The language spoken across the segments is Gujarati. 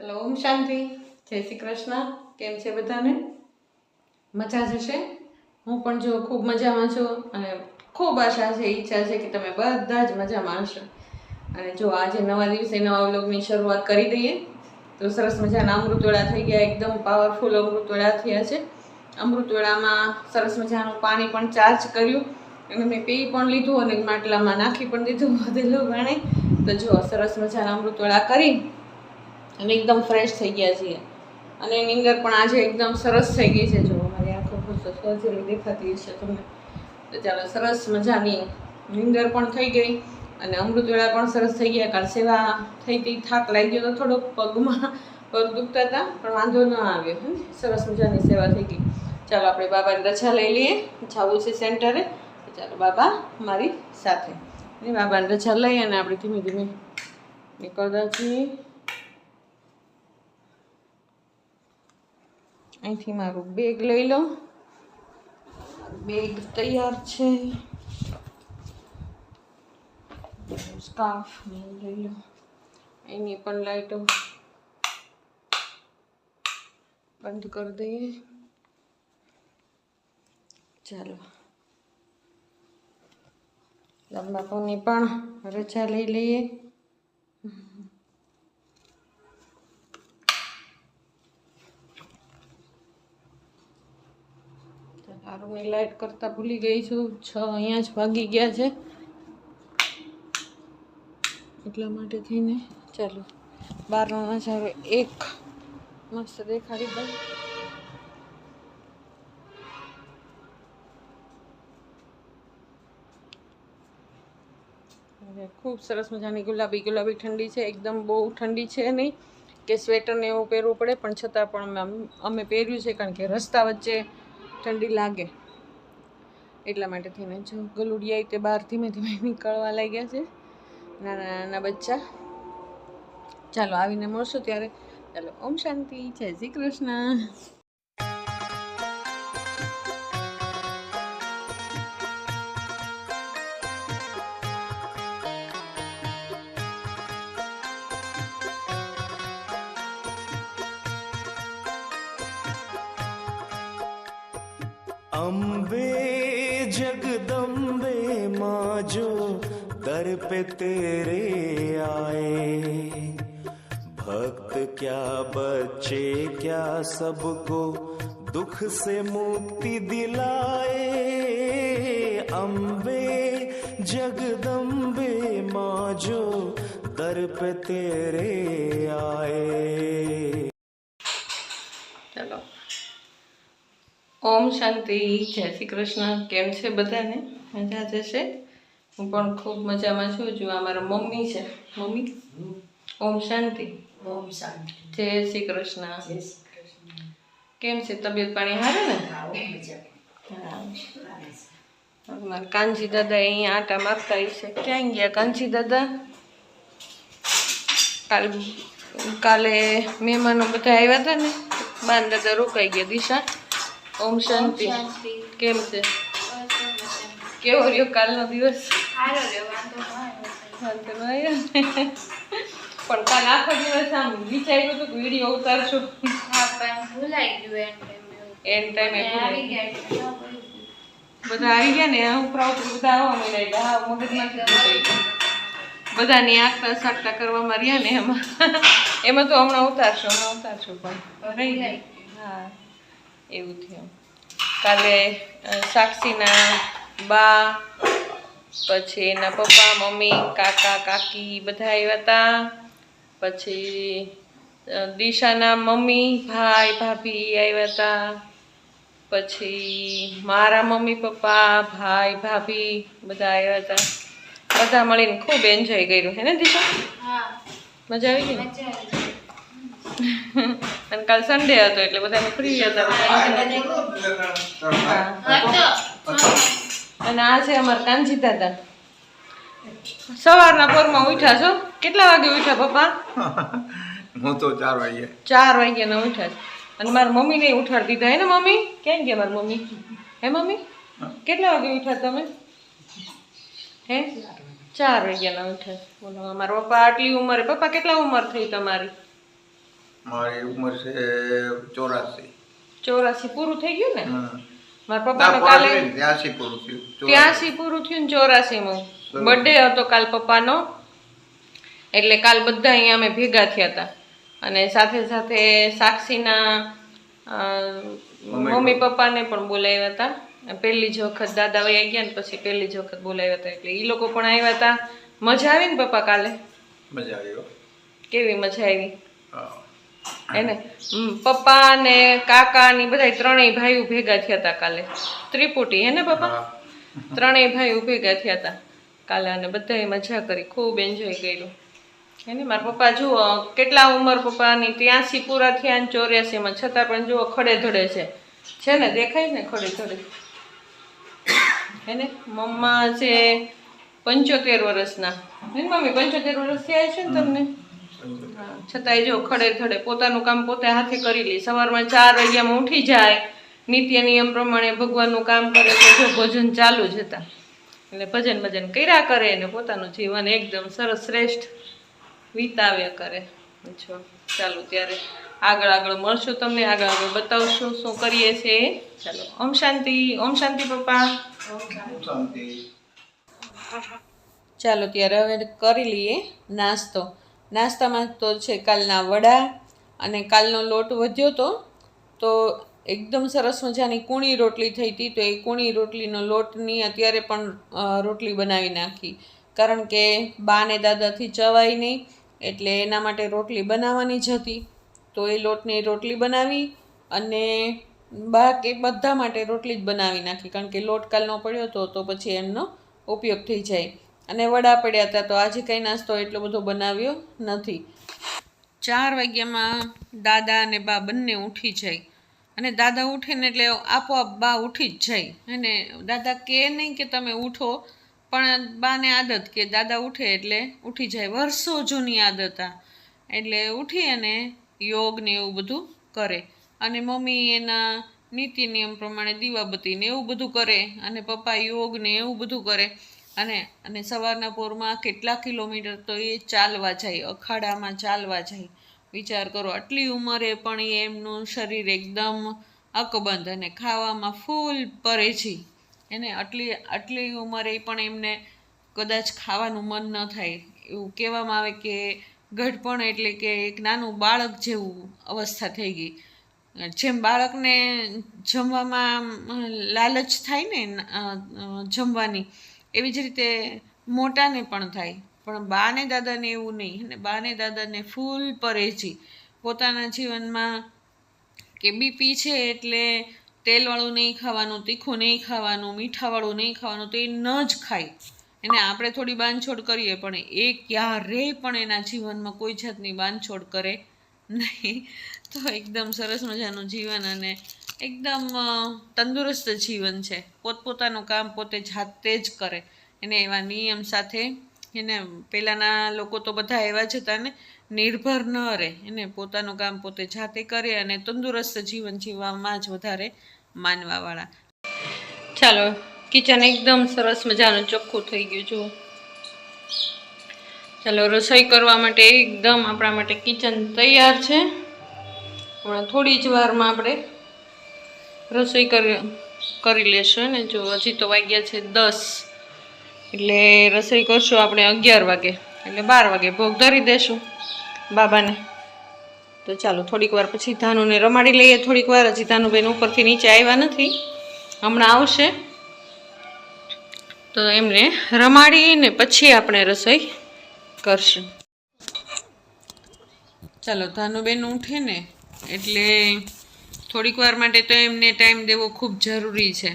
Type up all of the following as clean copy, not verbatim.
હેલો, ઓમ શાંતિ, જય શ્રી કૃષ્ણ. કેમ છે બધાને? મજા જ હશે. હું પણ જો ખૂબ મજામાં છું અને ખૂબ આશા છે, ઈચ્છા છે કે તમે બધા જ મજામાં હશો. અને જો આજે નવા દિવસે નવા વ્લોગની શરૂઆત કરી દઈએ. તો સરસ મજાના અમૃતવેળા થઈ ગયા, એકદમ પાવરફુલ અમૃતવેળા થયા છે. અમૃતવેળામાં સરસ મજાનું પાણી પણ ચાર્જ કર્યું અને મેં પી પણ લીધું અને માટલામાં નાખી પણ દીધું વધેલું પાણી. તો જો સરસ મજાના અમૃતવેળા કરી અને એકદમ ફ્રેશ થઈ ગયા છીએ. અને નીંદર પણ આજે એકદમ સરસ થઈ ગઈ છે. જો મારી આંખો સર્જરી દેખાતી હશે તમને. તો ચાલો, સરસ મજાની નીંદર પણ થઈ ગઈ અને અમૃતવેળા પણ સરસ થઈ ગયા. કાલ સેવા થઈ હતી, થાક લાગી ગયો તો થોડોક પગમાં પગ દુખતા હતા, પણ વાંધો ન આવ્યો. સરસ મજાની સેવા થઈ ગઈ. ચાલો આપણે બાબાની રજા લઈ લઈએ. જવું છે સેન્ટરે. ચાલો બાબા મારી સાથે. બાબાની રજા લઈ અને આપણે ધીમે ધીમે નીકળતા છીએ. અહીંથી મારું બેગ લઈ લો. બેગ તૈયાર છે. સ્કાર્ફ લઈ લો. એની પણ લાઈટો બંધ કરી દઈએ. ચાલો, બાપુની પણ રજા લઈ લઈએ. હારુની લાઈટ કરતા ભૂલી ગઈ છું. 6 અહીંયા જ વાગી ગયા છે, એટલા માટે થઈને ચાલો બહારનો નજારો એક મસ્ત દેખાડી દઉં. ખૂબ સરસ મજાની ગુલાબી ગુલાબી ઠંડી છે. એકદમ બહુ ઠંડી છે નહીં કે સ્વેટર ને એવું પહેરવું પડે, પણ છતાં પણ અમે પહેર્યું છે કારણ કે રસ્તા વચ્ચે ઠંડી લાગે એટલા માટે થઈને. જો ગલુડિયા તે બહાર ધીમે ધીમે નીકળવા લાગ્યા છે, નાના નાના બચ્ચા. ચાલો આવીને મળશું ત્યારે. ચાલો, ઓમ શાંતિ, જય શ્રી કૃષ્ણ. अम्बे जगदम्बे माँ जो दर पे तेरे आए, भक्त क्या बच्चे क्या सबको दुख से मुक्ति दिलाए. अम्बे जगदम्बे माँ जो दर पे तेरे आए. ચાલો, ઓમ શાંતિ, જય શ્રી કૃષ્ણ. કેમ છે બધાને? મજા જશે. હું પણ ખૂબ મજામાં છું. જો આ મારા મમ્મી છે. મમ્મી, ઓમ શાંતિ. ઓમ શાંતિ. જય શ્રી કૃષ્ણ. જય શ્રી કૃષ્ણ. કેમ છે તબિયત પાણી? હારે ને? હા, મજા. હા. મારા કાનજી દાદા અહીંયા આટા મારતા છે. ક્યાં ગયા કાનજી દાદા? કાલે મહેમાનો બધા આવ્યા હતા ને, બાન દાદા રોકાઈ ગયા. દિશા, ઓમ શાંતિ. કેમ છે? કેવો રહ્યો કાલનો દિવસ? વાંધો ન આવ્યો ને? પણ કાલ આખો દિવસ આમ વિચાર્યું હતું કે વિડીયો ઉતારશું. એન ટાઈમે બધા આવી ગયા ને, ઉપરા ઉપર બધા આવવા માંડ્યા. હા, મગજમાં બધાની આગતા સાકતા કરવામાં રહ્યા ને એમાં તો હમણાં ઉતારશું પણ રહી ગઈ. હા, એવું થયું. કાલે સાક્ષીના બા, પછી એના પપ્પા મમ્મી કાકા કાકી બધા આવ્યા હતા. પછી દિશાના મમ્મી ભાઈ ભાભી આવ્યા હતા. પછી મારા મમ્મી પપ્પા ભાઈ ભાભી બધા આવ્યા હતા. બધા મળીને ખૂબ એન્જોય કર્યું હે ને દિશા? મજા આવી ગઈ. અને કાલ સન્ડે હતો એટલે બધા ફ્રી હતા. અને આ છે અમારા કાનજી દાદા. સવારના પોરમાં ઉઠ્યા છો? કેટલા વાગે ઉઠ્યા પપ્પા? હું તો 4 વાગે. 4 વાગ્યાના ઉઠ્યા. અને મારા મમ્મીને ઉઠાડી દીધા હે ને? મમ્મી ક્યાં ગયા મારી મમ્મી? હે મમ્મી, કેટલા વાગે ઉઠ્યા તમે? હે 4 વાગ્યાના ઉઠ્યા. બોલો, અમારા પપ્પા આટલી ઉંમરે. પપ્પા કેટલા ઉંમર થઈ તમારી? મારી ઉંમર છે 84. 84 પૂરું થઈ ગયું ને? હમ. મારા ના, પપ્પાનો પૂરા કાલે થઈને 83 પૂરું થયું. 83 પૂરું થયું ને 84માં બર્થડે હતો કાલ પપ્પાનો, એટલે કાલ બધા અહીંયા અમે ભેગા થયા હતા. અને સાથે સાથે સાક્ષીના મમ્મી પપ્પાને પણ બોલાવ્યા હતા. પહેલી જ વખત દાદા વયા ગયા ને પછી પહેલી જ વખત બોલાવ્યા હતા, એટલે એ લોકો પણ આવ્યા હતા. મજા આવી ને પપ્પા કાલે? મજા આવી હો. કેવી મજા આવી હા. એને? પપ્પા ને કાકા ની બધા ત્રણેય ભાઈઓ ભેગા થયા હતા કાલે. ત્રિપુટી હે ને પપ્પા? હા. ત્રણેય ભાઈઓ ભેગા થયા હતા કાલે અને બધાએ મજા કરી, ખૂબ એન્જોય કર્યું. એને મારા પપ્પા જુઓ કેટલા ઉંમર પપ્પાની 83 પૂરા થયા ને 84માં, છતાં પણ જુઓ ખડે ધડે છે ને? દેખાય ને ખડે ધડે? એને મમ્મા છે 75 વર્ષના. હે મમ્મી 75 વર્ષ થયા છે ને તમને? હા, છતાંય જો ખડે ધડે પોતાનું કામ પોતે હાથે કરી લે. સવારમાં 4 વાગ્યામાં ઉઠી જાય, નિત્ય નિયમ પ્રમાણે ભગવાનનું કામ કરે તો જો ભજન ચાલુ જ હતા, એટલે ભજન કર્યા કરે ને પોતાનું જીવન એકદમ સરસ શ્રેષ્ઠ વિતાવ્યા કરે. જો ચાલો ત્યારે આગળ મળશું, તમને આગળ બતાવશું શું કરીએ છીએ. ચાલો, ઓમ શાંતિ. ઓમ શાંતિ પપ્પા. શાંતિ. ચાલો ત્યારે હવે કરી લઈએ નાસ્તો. નાસ્તામાં તો છે કાલના વડા, અને કાલનો લોટ વધ્યો તો એકદમ સરસ મજાની કૂણી રોટલી થઈ હતી. તો એ કૂણી રોટલીનો લોટની અત્યારે પણ રોટલી બનાવી નાખી, કારણ કે બા ને દાદાથી ચવાય નહીં, એટલે એના માટે રોટલી બનાવવાની જ હતી. તો એ લોટની રોટલી બનાવી અને બાકી બધા માટે રોટલી જ બનાવી નાખી, કારણ કે લોટ કાલનો પડ્યો હતો તો પછી એમનો ઉપયોગ થઈ જાય. અને વડા પડ્યા હતા, તો આજે કંઈ નાસ્તો એટલો બધો બનાવ્યો નથી. 4 વાગ્યામાં દાદા અને બા બંને ઉઠી જાય, અને દાદા ઉઠે ને એટલે આપોઆપ બા ઉઠી જ જાય. અને દાદા કહે નહીં કે તમે ઉઠો, પણ બાને આદત કે દાદા ઉઠે એટલે ઉઠી જાય. વર્ષો જૂની આદત આ, એટલે ઉઠી અને યોગ ને એવું બધું કરે. અને મમ્મી એના નીતિ નિયમ પ્રમાણે દીવાબત્તી ને એવું બધું કરે, અને પપ્પા યોગ ને એવું બધું કરે. અને સવારના પોરમાં કેટલા કિલોમીટર તો એ ચાલવા જાય, અખાડામાં ચાલવા જાય. વિચાર કરો, આટલી ઉંમરે પણ એમનું શરીર એકદમ અકબંધ, અને ખાવામાં ફૂલ પરેજી. એને આટલી ઉંમરે પણ એમને કદાચ ખાવાનું મન ન થાય. એવું કહેવામાં આવે કે ગઢપણ એટલે કે એક નાનું બાળક જેવું અવસ્થા થઈ ગઈ. જેમ બાળકને જમવામાં લાલચ થાય ને જમવાની, એવી જ રીતે મોટાને પણ થાય. પણ બા ને દાદાને એવું નહીં, અને બા ને દાદાને ફૂલ પરેજી. પોતાના જીવનમાં કે બીપી છે એટલે તેલવાળું નહીં ખાવાનું, તીખું નહીં ખાવાનું, મીઠાવાળું નહીં ખાવાનું, તો એ ન જ ખાય. એને આપણે થોડી બાંધછોડ કરીએ, પણ એ ક્યારેય પણ એના જીવનમાં કોઈ જાતની બાંધછોડ કરે નહીં. તો એકદમ સરસ મજાનું જીવન અને એકદમ તંદુરસ્ત જીવન છે. પોતપોતાનું કામ પોતે જાતે જ કરે, એને એવા નિયમ સાથે. એને પહેલાંના લોકો તો બધા એવા જ હતા ને, નિર્ભર ન રહે, એને પોતાનું કામ પોતે જાતે કરે અને તંદુરસ્ત જીવન જીવવામાં જ વધારે માનવાવાળા. ચાલો, કિચન એકદમ સરસ મજાનું ચોખ્ખું થઈ ગયું. જુઓ, ચાલો રસોઈ કરવા માટે એકદમ આપણા માટે કિચન તૈયાર છે. હમણાં થોડી જ વારમાં આપણે રસોઈ કરી લેશું ને. જો હજી તો વાગ્યા છે 10, એટલે રસોઈ કરશું આપણે 11 વાગે, એટલે 12 વાગે ભોગ ધરી દેશું બાબાને. તો ચાલો થોડીક વાર પછી ધાનુને રમાડી લઈએ. થોડીક વાર, હજી ધાનુબેન ઉપરથી નીચે આવ્યા નથી, હમણાં આવશે. તો એમને રમાડીને પછી આપણે રસોઈ કરશું. ચાલો, ધાનુબેન ઉઠે ને એટલે થોડીક વાર માટે તો એમને ટાઈમ દેવો ખૂબ જરૂરી છે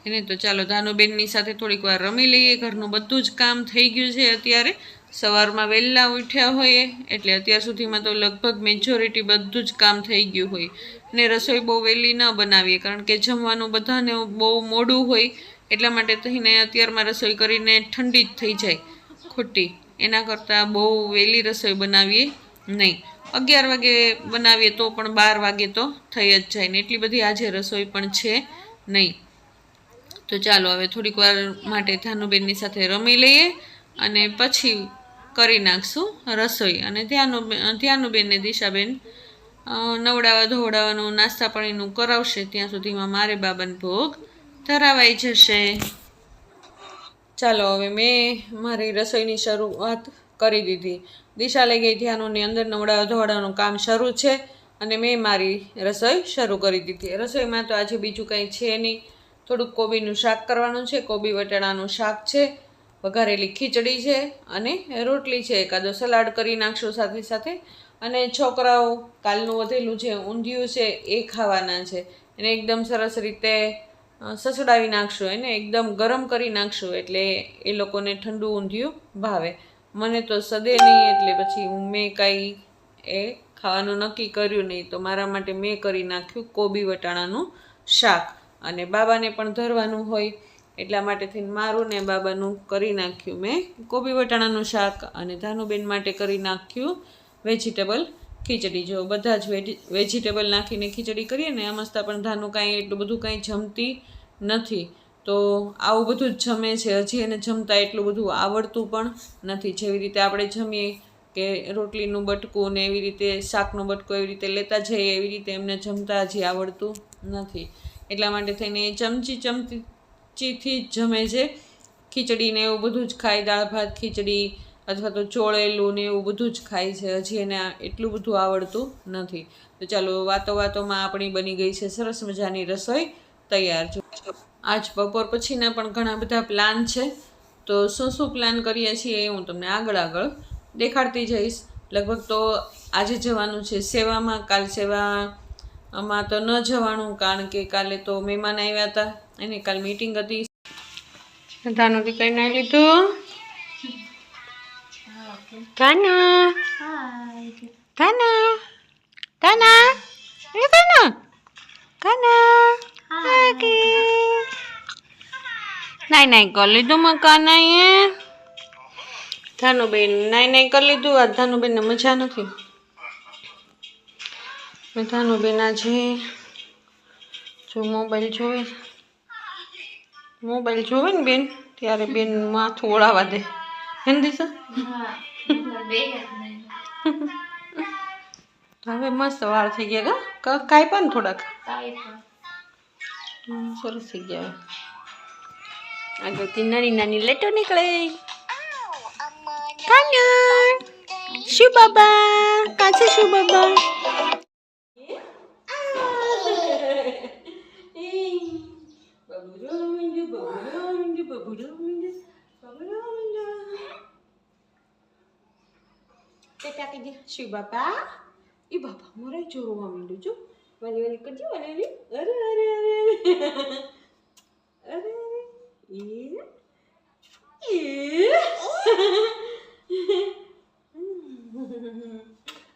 એને. તો ચાલો ધાનુબેનની સાથે થોડીક વાર રમી લઈએ. ઘરનું બધું જ કામ થઈ ગયું છે અત્યારે. સવારમાં વહેલા ઉઠ્યા હોઈએ એટલે અત્યાર સુધીમાં તો લગભગ મેજોરિટી બધું જ કામ થઈ ગયું હોય. અને રસોઈ બહુ વહેલી ન બનાવીએ, કારણ કે જમવાનું બધાને બહુ મોડું હોય, એટલા માટે થઈને અત્યારમાં રસોઈ કરીને ઠંડી જ થઈ જાય ખોટી. એના કરતાં બહુ વહેલી રસોઈ બનાવીએ નહીં. 11 વાગે બનાવીએ તો પણ 12 વાગે તો થઈ જ જાય ને, એટલી બધી આજે રસોઈ પણ છે નહીં. તો ચાલો હવે થોડીક વાર માટે ધાનુબેનની સાથે રમી લઈએ અને પછી કરી નાખશું રસોઈ. અને ધ્યાનુબેન ને દિશાબેન નવડાવવા ધોવડાવવાનું નાસ્તા પાણીનું કરાવશે ત્યાં સુધીમાં મારે બાબાને ભોગ ધરાવાઈ જશે. ચાલો હવે મેં મારી રસોઈની શરૂઆત કરી દીધી. દિશા લઈ ગઈ ધ્યાનોની અંદર નવડાવવા ધોવડાવવાનું કામ શરૂ છે અને મેં મારી રસોઈ શરૂ કરી દીધી. રસોઈમાં તો આજે બીજું કંઈ છે નહીં. થોડુંક કોબીનું શાક કરવાનું છે, કોબી વટાણાનું શાક છે, વઘારેલી ખીચડી છે અને રોટલી છે. એકાદો સલાડ કરી નાખશું સાથે સાથે. અને છોકરાઓ કાલનું વધેલું છે ઊંધિયું છે એ ખાવાના છે. એને એકદમ સરસ રીતે સસડાવી નાખશું, એને એકદમ ગરમ કરી નાખશું એટલે એ લોકોને ઠંડુ ઊંધિયું ભાવે. મને તો સદે નહીં એટલે પછી મેં કાંઈ એ ખાવાનું નક્કી કર્યું નહીં, તો મારા માટે મેં કરી નાખ્યું કોબી વટાણાનું શાક. અને બાબાને પણ ધરવાનું હોય એટલા માટે થઈને મારું ને બાબાનું કરી નાખ્યું મેં કોબી વટાણાનું શાક. અને ધાનુબેન માટે કરી નાખ્યું વેજીટેબલ ખીચડી. જો બધા જ વેજીટેબલ નાખીને ખીચડી કરીએ ને આ મસ્ત, પણ ધાનું કાંઈ એટલું બધું કાંઈ જમતી નથી, તો આવું બધું જ જમે છે. હજી એને જમતા એટલું બધું આવડતું પણ નથી. જેવી રીતે આપણે જમીએ કે રોટલીનું બટકું ને એવી રીતે શાકનું બટકું એવી રીતે લેતા જઈએ, એવી રીતે એમને જમતા હજી આવડતું નથી. એટલા માટે થઈને એ ચમચીથી જ જમે છે. ખીચડીને એવું બધું જ ખાય, દાળ ભાત ખીચડી અથવા તો ચોળેલું ને એવું બધું જ ખાય છે. હજી એને એટલું બધું આવડતું નથી. તો ચાલો વાતોમાં આપણી બની ગઈ છે સરસ મજાની રસોઈ તૈયાર. આજ બપોર પછીના પણ ઘણા બધા પ્લાન છે, તો શું પ્લાન કરીએ છીએ એ હું તમને આગળ દેખાડતી જઈશ. લગભગ તો આજે જવાનું છે સેવામાં, કાલ સેવામાં તો ન જવાનું કારણ કે કાલે તો મહેમાન આવ્યા હતા, એને કાલ મીટિંગ હતી. ધાનુથી કઈ નાઈ લીધું? નાઈ કરી લીધું મકાનાએ. ધાનુબેન નાઈ કરી લીધું. આ ધાનુબેનને મજા નથી. ધાનુબેન આજે જો મોબાઈલ જોવે ને બેન ત્યારે બેન માથું ઓળાવા દે. હિન્દી સર હવે મસ્ત વાળ થઈ ગયા. કાંઈ પણ થોડાક સરસ થઈ ગયા. આગળથી નાની લેટો નીકળે. શું બાબા કાছে શું બાબા? શું બાબા? એ બાબા મોરે જોવા માંડ્યું. જો વાલી કરજો. વાલી અરે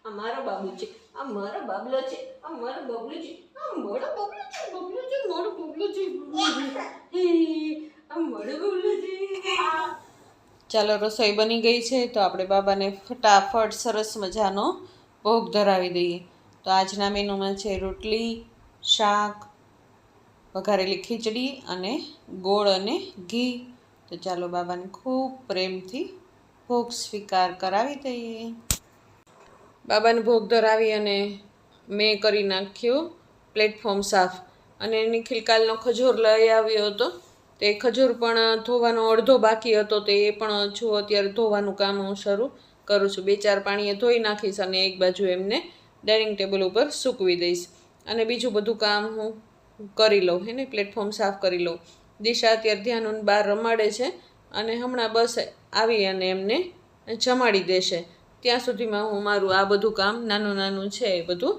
આ મારો બાબુ છે, આ મારો બાબલો છે, આ મારો બબલો છે, આ મોડો બબલો છે, મોડો બબલો છે, આ મોડો બબલો છે. ચાલો રસોઈ બની ગઈ છે, તો આપણે બાબાને ફટાફટ સરસ મજાનો ભોગ ધરાવી દઈએ. તો આજના મેનુમાં છે રોટલી, શાક, વઘારેલી ખીચડી અને ગોળ અને ઘી. તો ચાલો બાબાને ખૂબ પ્રેમથી ભોગ સ્વીકાર કરાવી દઈએ. બાબાને ભોગ ધરાવી અને મેં કરી નાખ્યું પ્લેટફોર્મ સાફ. અને નિખિલ કાલનો ખજૂર લઈ આવ્યો હતો, તે ખજૂર પણ ધોવાનો અડધો બાકી હતો, તે એ પણ જો અત્યારે ધોવાનું કામ હું શરૂ કરું છું. 2-4 પાણીએ ધોઈ નાખીશ અને એક બાજુ એમને ડાઇનિંગ ટેબલ ઉપર સૂકવી દઈશ. અને બીજું બધું કામ હું કરી લઉં, હે ને પ્લેટફોર્મ સાફ કરી લઉં. દિશા અત્યારે ધ્યાન બહાર રમાડે છે અને હમણાં બસ આવી અને એમને જમાડી દેશે. ત્યાં સુધીમાં હું મારું આ બધું કામ નાનું છે એ બધું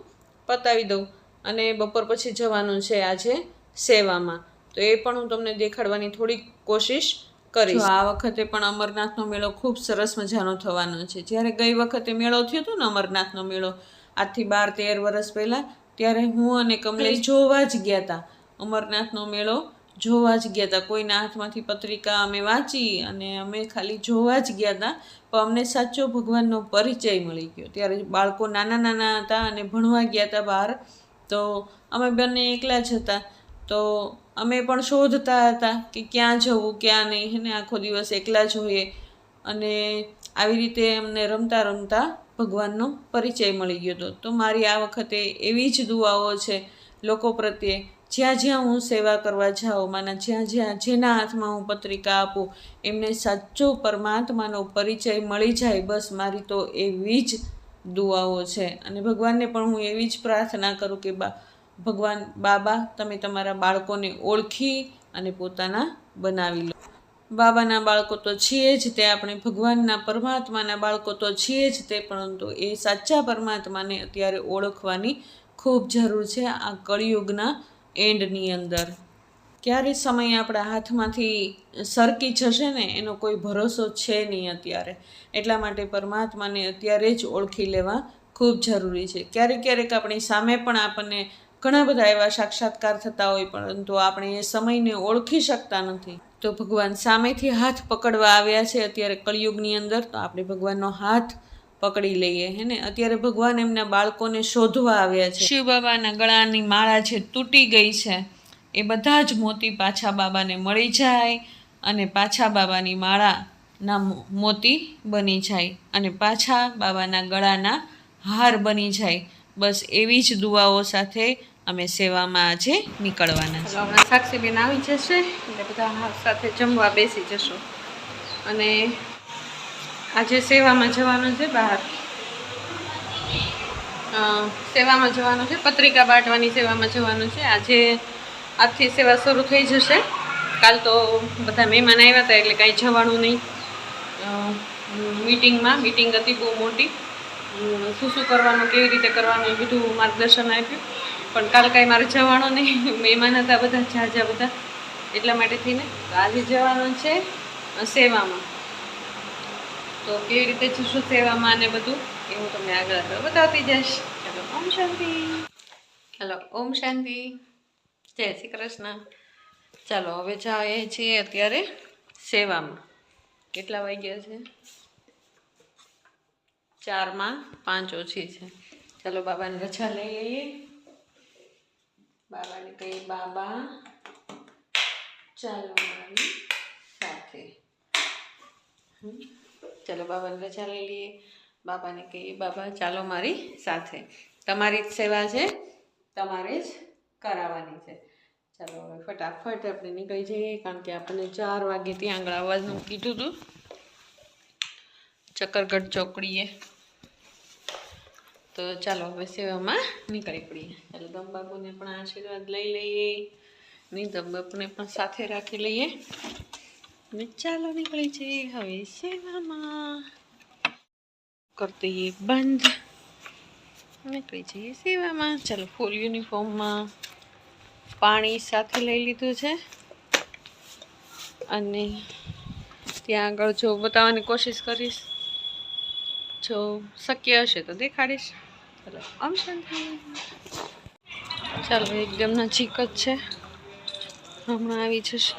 પતાવી દઉં. અને બપોર પછી જવાનું છે આજે સેવામાં, તો એ પણ હું તમને દેખાડવાની થોડીક કોશિશ કરીશ. આ વખતે પણ અમરનાથનો મેળો ખૂબ સરસ મજાનો થવાનો છે. જ્યારે ગઈ વખતે મેળો થયો હતો ને અમરનાથનો મેળો, આજથી 12-13 વર્ષ પહેલાં, ત્યારે હું અને કમલેશ જોવા જ ગયા હતા. અમરનાથનો મેળો જોવા જ ગયા હતા. કોઈના હાથમાંથી પત્રિકા અમે વાંચી અને અમે ખાલી જોવા જ ગયા હતા, પણ અમને સાચો ભગવાનનો પરિચય મળી ગયો. ત્યારે બાળકો નાના હતા અને ભણવા ગયા હતા બહાર, તો અમે બંને એકલા જ હતા. તો અમે પણ શોધતા હતા કે ક્યાં જવું ક્યાં નહીં, એને આખો દિવસ એકલા જ હોઈએ. અને આવી રીતે અમને રમતા ભગવાનનો પરિચય મળી ગયો હતો. તો મારી આ વખતે એવી જ દુઆઓ છે લોકો પ્રત્યે, જ્યાં જ્યાં હું સેવા કરવા જાઉં, માના જ્યાં જેના હાથમાં હું પત્રિકા આપું એમને સાચો પરમાત્માનો પરિચય મળી જાય, બસ મારી તો એવી જ દુઆઓ છે. અને ભગવાનને પણ હું એવી જ પ્રાર્થના કરું કે ભગવાન બાબા તમે તમારા બાળકોને ઓળખી અને પોતાના બનાવી લો. બાબાના બાળકો તો છીએ જ તે, આપણે ભગવાનના પરમાત્માના બાળકો તો છીએ જ તે, પરંતુ એ સાચા પરમાત્માને અત્યારે ઓળખવાની ખૂબ જરૂર છે આ કળિયુગના એન્ડની અંદર. ક્યારે સમય આપણા હાથમાંથી સરકી જશે ને એનો કોઈ ભરોસો છે નહીં અત્યારે. એટલા માટે પરમાત્માને અત્યારે જ ઓળખી લેવા ખૂબ જરૂરી છે. ક્યારેક ક્યારેક આપણી સામે પણ આપણને ઘણા બધા એવા સાક્ષાત્કાર થતા હોય, પરંતુ આપણે એ સમયને ઓળખી શકતા નથી. તો ભગવાન સામેથી હાથ પકડવા આવ્યા છે અત્યારે કળિયુગની અંદર, તો આપણે ભગવાનનો હાથ પકડી લઈએ હે ને. અત્યારે ભગવાન એમના બાળકોને શોધવા આવ્યા છે. શિવ બાબાના ગળાની માળા જે તૂટી ગઈ છે એ બધા જ મોતી પાછા બાબાને મળી જાય અને પાછા બાબાની માળાના મોતી બની જાય અને પાછા બાબાના ગળાના હાર બની જાય. બસ એવી જ દુઆઓ સાથે અમે સેવામાં આજે નીકળવાના છે. હમણાં સાક્ષીબેન આવી જશે એટલે બધા સાથે જમવા બેસી જશું. અને આજે સેવામાં જવાનું છે, બહાર સેવામાં જવાનું છે, પત્રિકા બાંટવાની સેવામાં જવાનું છે. આજથી સેવા શરૂ થઈ જશે. કાલ તો બધા મહેમાન આવ્યા હતા એટલે કાંઈ જવાનું નહીં. મીટિંગ હતી બહુ મોટી, શું કરવાનું, કેવી રીતે કરવાનું એ બધું માર્ગદર્શન આપ્યું. પણ કાલ કાંઈ મારે જવાનું નહીં, મહેમાન હતા બધા ઝાઝા બધા, એટલા માટે થઈને તો આજે જવાનું છે સેવામાં. તો કેવી રીતે જશું સેવામાં અને બધું એ હું તમને આગળ બતાવતી જઈશ. ચલો ઓમ શાંતિ. ચલો ઓમ શાંતિ. જય શ્રી કૃષ્ણ. ચાલો હવે જઈએ છીએ અત્યારે સેવામાં. કેટલા વાગ્યા છે? 4:05 છે. ચાલો બાબાને રજા લઈ લઈએ. બાબાને કહીએ બાબા ચાલો મારી સાથે. ચાલો બાબાને રજા લઈ લઈએ. બાબાને કહીએ બાબા ચાલો મારી સાથે, તમારી જ સેવા છે, તમારે જ કરાવવાની છે. ચાલો હવે ફટાફટ આપણે નીકળી જઈએ, કારણ કે આપણને 4 વાગે ત્યાં આગળ આવવાનું કીધું હતું ચક્કરગઢ ચોકડીએ. તો ચાલો હવે સેવામાં નીકળી પડીએ. ચાલો દમબાપુને પણ આશીર્વાદ લઈ લઈએ, નહીં દમબાપુને પણ સાથે રાખી લઈએ અને ચાલો નીકળી જઈએ હવે સેવામાં. કરી દઈએ બંધ, નીકળી જઈએ સેવામાં. ચાલો ફૂલ યુનિફોર્મમાં પાણી સાથે લઈ લીધું છે અને ત્યાં આગળ જો બતાવવાની કોશિશ કરીશ, જો શક્ય હશે તો દેખાડીશ. ચાલો ઓમ શાંતિ. ચાલો એકદમ નજીક જ છે, હમણાં આવી જશે.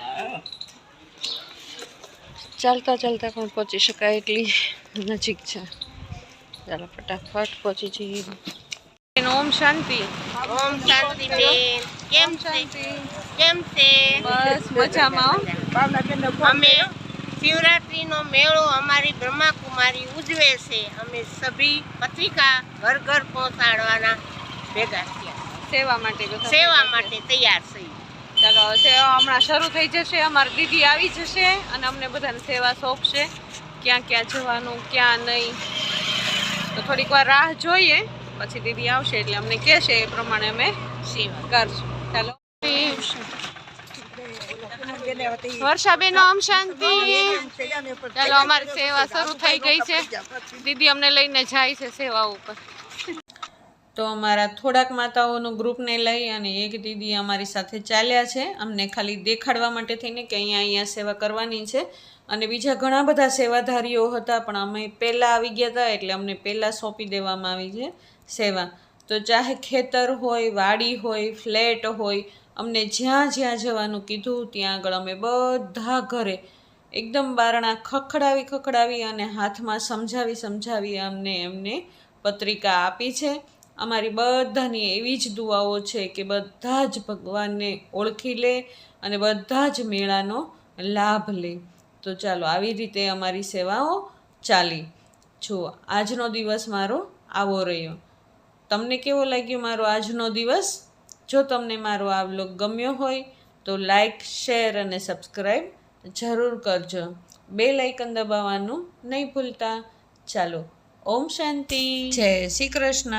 ચાલતા ચાલતા પણ પહોંચી શકાય એટલી નજીક છે. ચાલો ફટાફટ પહોંચી જઈએ. ઓમ શાંતિ. ઓમ શાંતિ બેન, કેમ છે? બસ મજામાં. અમે શિવરાત્રીનો મેળો અમારી બ્રહ્માકુમારી ઉજવે છે. અમે સભી પત્રિકા ઘર ઘર પહોંચાડવાના ભેગા થયા, સેવા માટે બધા સેવા માટે તૈયાર છીએ. ચાલો સેવા હમણાં શરૂ થઈ જશે. અમારી દીદી આવી જશે અને અમને બધાને સેવા સોંપશે, ક્યાં ક્યાં જવાનું ક્યાં નહીં. તો થોડીક વાર રાહ જોઈએ, પછી દીદી આવશે એટલે અમને કહેશે, એ પ્રમાણે અમે સેવા કરશું. ચાલો વર્ષાબેન ઓમ શાંતિ. ચાલો અમારી સેવા શરૂ થઈ ગઈ છે, દીદી અમને લઈને જાય છે સેવા ઉપર. તો અમારા થોડાક માતાઓનું ગ્રુપને લઈ અને એક દીદી અમારી સાથે ચાલ્યા છે, અમને ખાલી દેખાડવા માટે થઈને કે અહીંયા સેવા કરવાની છે. અને બીજા ઘણા બધા સેવાધારીઓ હતા, પણ અમે પહેલાં આવી ગયા હતા એટલે અમને પહેલાં સોંપી દેવામાં આવી છે સેવા. તો ચાહે ખેતર હોય, વાડી હોય, ફ્લેટ હોય, અમને જ્યાં જ્યાં જવાનું કીધું ત્યાં આગળ અમે બધા ઘરે એકદમ બારણા ખખડાવી અને હાથમાં સમજાવી એમને પત્રિકા આપી છે. અમારી બધાની એવી જ દુઆઓ છે કે બધા જ ભગવાનને ઓળખી લે અને બધા જ મેળાનો લાભ લે. તો ચાલો આવી રીતે અમારી સેવાઓ ચાલી. જુઓ આજનો દિવસ મારો આવો રહ્યો. તમને કેવો લાગ્યો મારો આજનો દિવસ? જો તમને મારો આ વ્લોગ ગમ્યો હોય તો લાઈક, શેર અને સબસ્ક્રાઈબ જરૂર કરજો. બેલ આઇકન દબાવવાનું નહીં ભૂલતા. ચાલો, ઓમ શાંતિ, જય શ્રી કૃષ્ણ.